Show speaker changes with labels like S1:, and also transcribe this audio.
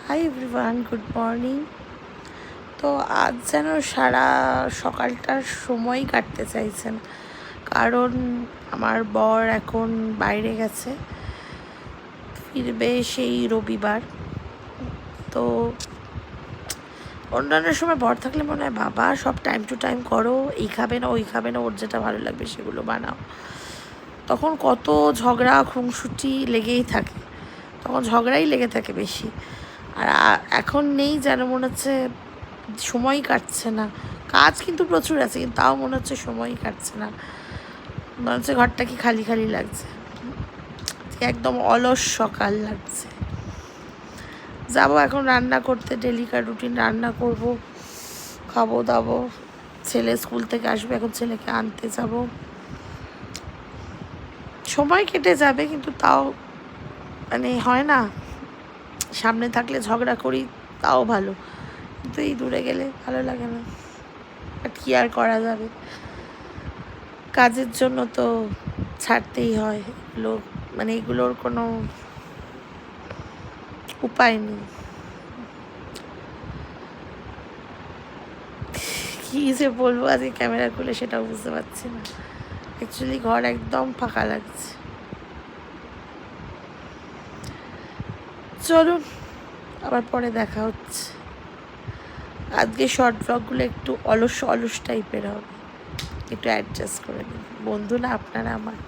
S1: Hi everyone, good morning. তো আজ যেন সারা সকালটার সময় কাটতে চাইছেন, কারণ আমার বর এখন বাইরে গেছে, ফিরবে সেই রবিবার। তো অন্যান্য সময় বর থাকলে মনে হয় বাবা সব টাইম টু টাইম করো, এই খাবে না ওই খাবে না, ওর যেটা ভালো লাগবে সেগুলো বানাও। তখন কত ঝগড়া খুনসুটি লেগেই থাকে, তখন ঝগড়াই লেগে থাকে বেশি। আর এখন নেই, যেন মনে হচ্ছে সময়ই কাটছে না। কাজ কিন্তু প্রচুর আছে, কিন্তু তাও মনে হচ্ছে সময়ই কাটছে না। মনে হচ্ছে ঘরটা কি খালি খালি লাগছে, একদম অলস সকাল লাগছে। যাব এখন রান্না করতে, ডেলিকার রুটিন রান্না করব, খাবো দাবো। ছেলে স্কুল থেকে আসবে, এখন ছেলেকে আনতে যাব। সময় কেটে যাবে, কিন্তু তাও মানে হয় না, সামনে থাকলে ঝগড়া করি তাও ভালো, কিন্তু এই দূরে গেলে ভালো লাগে না। বাট কি আর করা যাবে, কাজের জন্য তো ছাড়তেই হয় এগুলো, মানে এগুলোর কোনো উপায় নেই। কী যে বলবো আজকে ক্যামেরা খুলে সেটাও বুঝতে পারছি না। অ্যাকচুয়ালি ঘর একদম ফাঁকা লাগছে। চলুন আবার পরে দেখা হচ্ছে। আজকে শর্ট ব্লগগুলো একটু অলস অলস টাইপের হবে, একটু অ্যাডজাস্ট করে নিন। বন্ধু না আপনারা আমার।